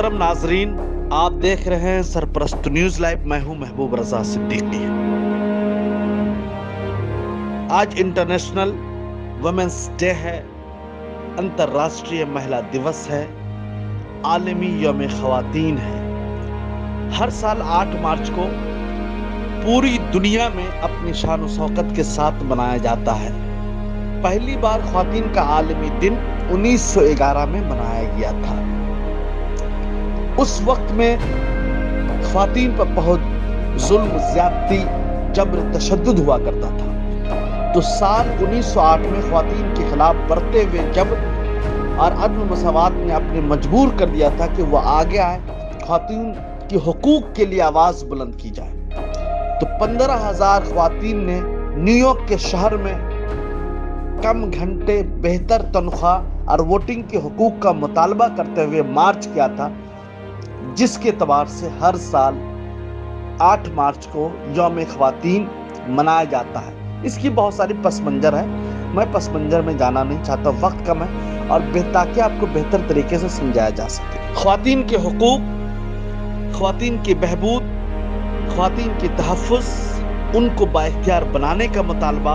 मोहतरम नाजरीन, आप देख रहे हैं सरपरस्त न्यूज लाइव। मैं हूं महबूब रजा सिद्दीकी। आज इंटरनेशनल वुमेन्स डे है, अंतर्राष्ट्रीय महिला दिवस है, आलमी यौम ख़वातीन है। हर साल 8 मार्च को पूरी दुनिया में अपनी शान शौकत के साथ मनाया जाता है। पहली बार ख़वातीन का आलमी दिन 1911 में मनाया गया था। उस वक्त में ख़वातीन पर बहुत जुल्म, ज़्यादती, जबर, तशद्दुद हुआ करता था। तो साल 1908 में ख़वातीन के खिलाफ बढ़ते हुए जबर और अदम मसावात ने अपने मजबूर कर दिया था कि वह आगे आए, ख़वातीन के हुकूक के लिए आवाज़ बुलंद की जाए। तो 15,000 ख़वातीन ने न्यूयॉर्क के शहर में कम घंटे, बेहतर तनख्वाह और वोटिंग के हुकूक का मुतालबा करते हुए मार्च किया था, जिसके एतबार से हर साल 8 मार्च को यौम ख़वातीन मनाया जाता है। इसकी बहुत सारी पस मंजर है, मैं पस मंजर में जाना नहीं चाहता, वक्त कम है और ताकि आपको बेहतर तरीके से समझाया जा सके। ख़वातीन के हुकूक, ख़वातीन की बहबूद, ख़वातीन की तहफ़्फ़ुज़, उनको बाइख्तियार बनाने का मुतालबा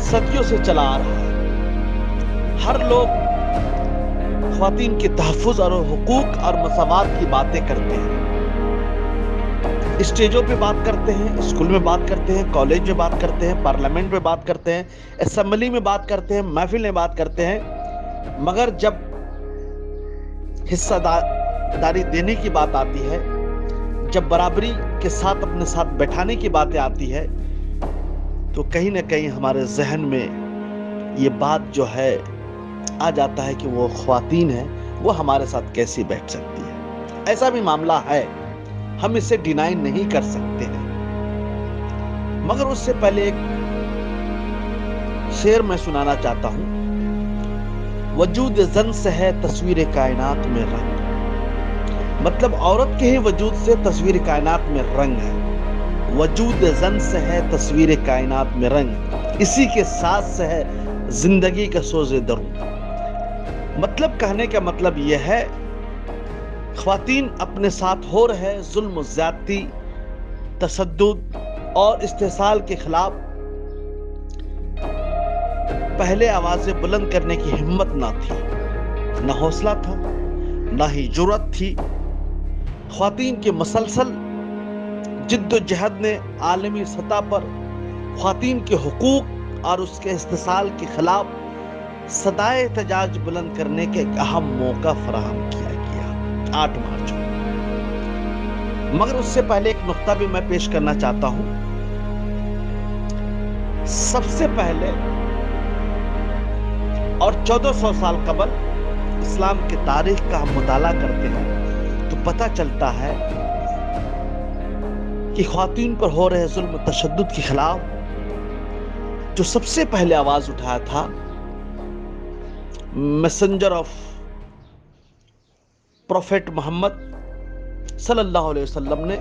सदियों से चला आ रहा है। हर लोग ख़वातीन के तहफ़्फ़ुज़ और हुकूक और मसावात की बातें करते हैं, स्टेजों पे बात करते हैं, स्कूल में बात करते हैं, कॉलेज में बात करते हैं, पार्लियामेंट में बात करते हैं, असेंबली में बात करते हैं, महफिल में बात करते हैं, मगर जब हिस्सेदारी देने की बात आती है, जब बराबरी के साथ अपने साथ बैठाने की बातें आती है, तो कहीं ना कहीं हमारे जहन में ये बात जो है आ जाता है कि वो ख़वातीन है, वो हमारे साथ कैसी बैठ सकती है। ऐसा भी मामला है, हम इसे डिनाई नहीं कर सकते हैं। मगर उससे पहले एक शेर मैं सुनाना चाहता हूं। वजूद ज़न से है तस्वीर कायनात में रंग, मतलब औरत के ही वजूद से तस्वीर कायनात में रंग है। वजूद ज़न से है तस्वीर कायनात में रंग, इसी के साथ से है जिंदगी का सोज़े दरूं। मतलब कहने का मतलब यह है, ख़वातीन अपने साथ हो रहे जुल्म, ज़्यादती, तशद्दुद और इस्तेसाल के खिलाफ पहले आवाज़ें बुलंद करने की हिम्मत ना थी, ना हौसला था, ना ही जुर्रत थी। ख़वातीन के मसलसल जिद्दोजहद ने आलमी सतह पर ख़वातीन के हुकूक और उसके इस्तेसाल के खिलाफ सदाए एहतजाज बुलंद करने के एक अहम मौका फराहम किया गया 8 मार्च को। मगर उससे पहले एक नुक्ता भी मैं पेश करना चाहता हूं। सबसे पहले और 1400 साल कबल इस्लाम की तारीख का हम मुताला करते हैं तो पता चलता है कि ख़वातीन पर हो रहे जुल्म, तशद्दुद के खिलाफ जो सबसे पहले आवाज उठाया था मैसेंजर ऑफ प्रोफेट मोहम्मद सल्लल्लाहु अलैहि वसल्लम ने,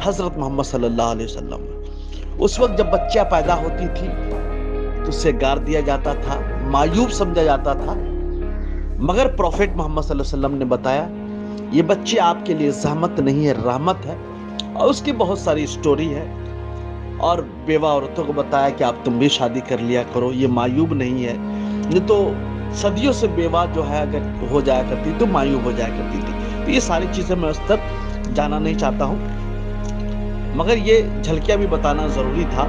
हजरत मोहम्मद सल्लल्लाहु अलैहि वसल्लम। उस वक्त जब बच्चियां पैदा होती थी तो उसे गार दिया जाता था, मायूब समझा जाता था, मगर प्रोफेट मोहम्मद सल्लल्लाहु अलैहि वसल्लम ने बताया ये बच्ची आपके लिए ज़हमत नहीं है, रहमत है। और उसकी बहुत सारी स्टोरी है। और बेवा औरतों को बताया कि आप तुम भी शादी कर लिया करो, ये मायूब नहीं है, नहीं तो सदियों से बेवा जो है अगर हो जाया करती तो मायूब हो जाया करती थी। तो ये सारी चीज़ें मैं उस तक जाना नहीं चाहता हूँ, मगर ये झलकियाँ भी बताना ज़रूरी था।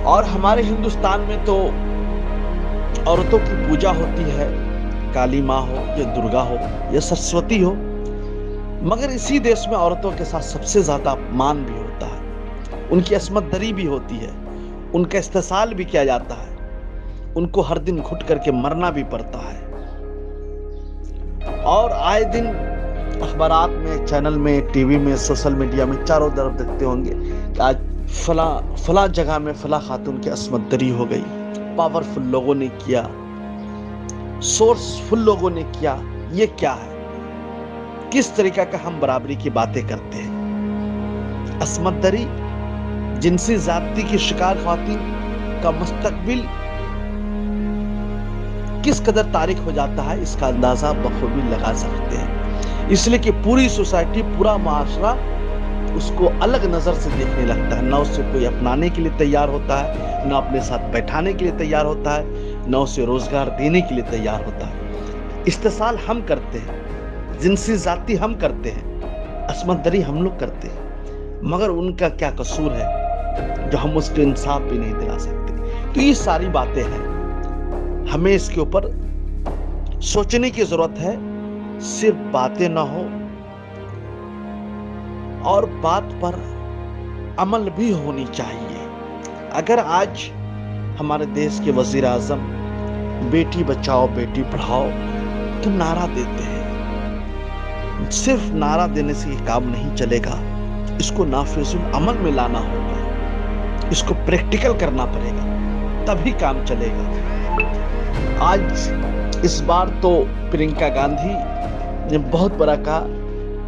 और हमारे हिंदुस्तान में तो औरतों की पूजा होती है, काली माँ हो या दुर्गा हो या सरस्वती हो, मगर इसी देश में औरतों के साथ सबसे ज़्यादा अपमान भी होता है, उनकी अस्मत दरी भी होती है, उनका इस्तेसाल भी किया जाता है, उनको हर दिन घुट करके मरना भी पड़ता है। और आए दिन अखबारात में, चैनल में, टीवी में, सोशल मीडिया में चारों तरफ देखते होंगे कि आज फला जगह में फला खातून की अस्मत दरी हो गई, पावरफुल लोगों ने किया, सोर्सफुल लोगों ने किया। ये क्या है? किस तरीका का हम बराबरी की बातें करते हैं? अस्मत दरी, जिनसी ज़्यादती की शिकार ख़वातीन का मुस्तकबिल किस कदर तारीख हो जाता है इसका अंदाजा बखूबी लगा सकते हैं। इसलिए कि पूरी सोसाइटी, पूरा माशरा उसको अलग नजर से देखने लगता है, ना उसे कोई अपनाने के लिए तैयार होता है, ना अपने साथ बैठाने के लिए तैयार होता है, ना उसे रोजगार देने के लिए तैयार होता है। इस्तेसाल हम करते हैं, जिनसी जाति हम करते हैं, असमत दरी हम लोग करते हैं, मगर उनका क्या कसूर है जो हम उसको इंसाफ भी नहीं दिला सकते। तो ये सारी बातें हैं, हमें इसके ऊपर सोचने की जरूरत है। सिर्फ बातें ना हो और बात पर अमल भी होनी चाहिए। अगर आज हमारे देश के वजीर आजम बेटी बचाओ बेटी पढ़ाओ तो नारा देते हैं, सिर्फ नारा देने से ये काम नहीं चलेगा, इसको नाफिजुल अमल में लाना होगा, इसको प्रैक्टिकल करना पड़ेगा, तभी काम चलेगा। आज इस बार तो प्रियंका गांधी ने बहुत बड़ा कहा,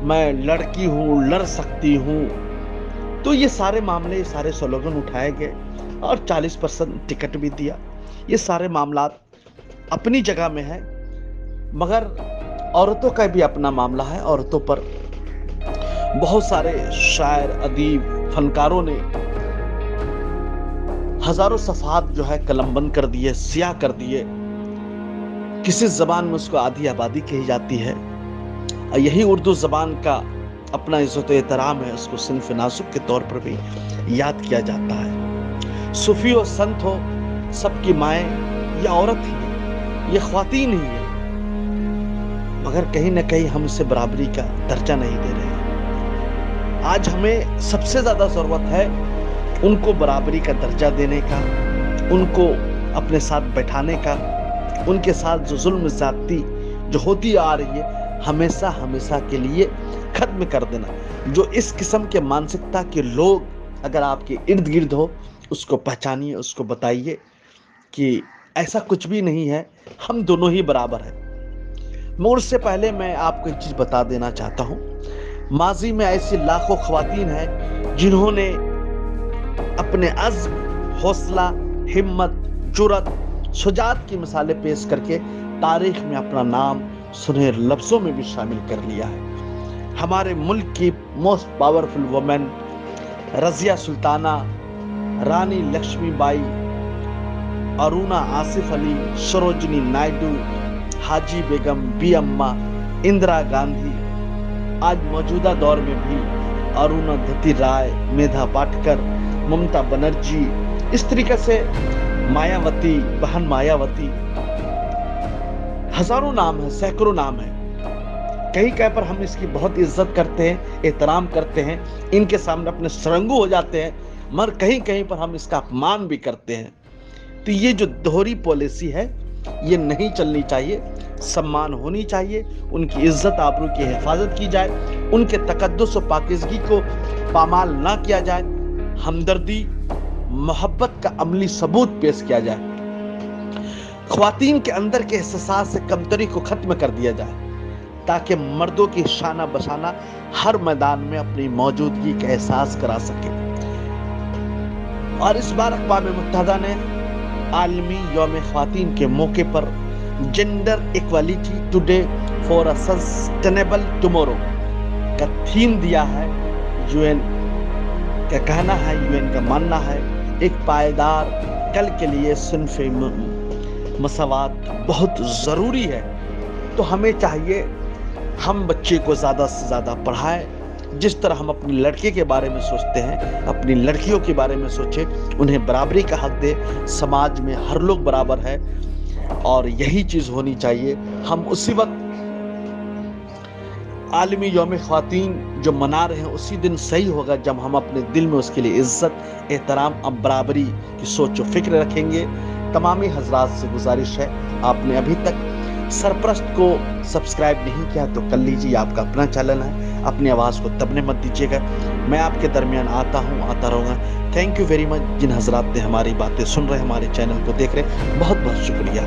मैं लड़की हूं, लड़ सकती हूं, तो ये सारे मामले, सारे स्लोगन उठाए गए और 40% टिकट भी दिया। ये सारे मामला अपनी जगह में है, मगर औरतों का भी अपना मामला है। औरतों पर बहुत सारे शायर, अदीब, फनकारों ने हजारों सफहात जो है कलमबंद कर दिए, सियाह कर दिए। किसी जबान में उसको आधी आबादी कही जाती है, और यही उर्दू जबान का अपना इज्जत एहतराम है, उसको सिन्फ नासुक के तौर पर भी याद किया जाता है। सूफी हो, संत हो, सबकी माएँ ये औरत ही है, ये ख्वातीन ही है, मगर कहीं ना कहीं हम इसे बराबरी का दर्जा नहीं दे रहे। आज हमें सबसे ज्यादा जरूरत है उनको बराबरी का दर्जा देने का, उनको अपने साथ बैठाने का, उनके साथ जो जुल्म ज्यादती जो होती आ रही है हमेशा हमेशा के लिए खत्म कर देना। जो इस किस्म के मानसिकता के लोग अगर आपके इर्द गिर्द हो, उसको पहचानिए, उसको बताइए कि ऐसा कुछ भी नहीं है, हम दोनों ही बराबर हैं। मगर उससे पहले मैं आपको एक चीज बता देना चाहता हूँ, माजी में ऐसी लाखों ख्वातीन हैं जिन्होंने अपने अज़्म, हौसला, हिम्मत, जुर्रत, शुजाअत की मिसालें पेश करके तारीख में अपना नाम सुनहरे लफ्जों में भी शामिल कर लिया है। हमारे मुल्क की most powerful women Razia Sultana, Rani Lakshmibai, Aruna Asaf Ali, Sarojini Naidu, Haji Begum, Bi Amma, Indira Gandhi, आज मौजूदा दौर में भी अरुणधति राय, मेधा पाटकर, ममता बनर्जी, इस तरीके से मायावती, बहन मायावती, हजारों नाम है, सैकड़ों नाम है। कहीं कहीं पर हम इसकी बहुत इज्जत करते हैं, एहतराम करते हैं, इनके सामने अपने सरंगू हो जाते हैं, मगर कहीं कहीं पर हम इसका अपमान भी करते हैं। तो ये जो दोहरी पॉलिसी है ये नहीं चलनी चाहिए। सम्मान होनी चाहिए, उनकी इज्जत आबरू की हिफाजत की जाए, उनके तकद्दुस और पाकीज़गी को पामाल ना किया जाए, हमदर्दी, मोहब्बत का अमली सबूत पेश किया जाए, ख्वातीन के अंदर के एहसास से कमतरी को खत्म कर दिया जाए, ताकि मर्दों की शाना बशाना हर मैदान में अपनी मौजूदगी का एहसास करा सके। और इस बार अक़वाम मुत्तहिदा ने आलमी यौम ख्वातीन के मौके पर gender equality today for a sustainable tomorrow का थीम दिया है। यूएन का कहना है, यूएन का मानना है, एक पायदार कल के लिए सिन्फ़े मसावात बहुत ज़रूरी है। तो हमें चाहिए हम बच्चे को ज़्यादा से ज़्यादा पढ़ाएं। जिस तरह हम अपने लड़के के बारे में सोचते हैं, अपनी लड़कियों के बारे में सोचें, उन्हें बराबरी का हक दे। समाज में हर लोग बराबर है और यही चीज़ होनी चाहिए। हम उसी वक्त आलमी यौम ख्वातीन जो मना रहे हैं उसी दिन सही होगा जब हम अपने दिल में उसके लिए इज्जत, एहतराम और बराबरी की सोच और फिक्र रखेंगे। तमामी हजरात से गुजारिश है, आपने अभी तक सरपरस्त को सब्सक्राइब नहीं किया तो कर लीजिए, आपका अपना चैनल है, अपनी आवाज़ को दबने मत दीजिएगा। मैं आपके दरमियान आता हूँ, आता रहूँगा। थैंक यू वेरी मच जिन हजरात ने हमारी बातें सुन रहे, हमारे चैनल को देख रहे, बहुत बहुत शुक्रिया।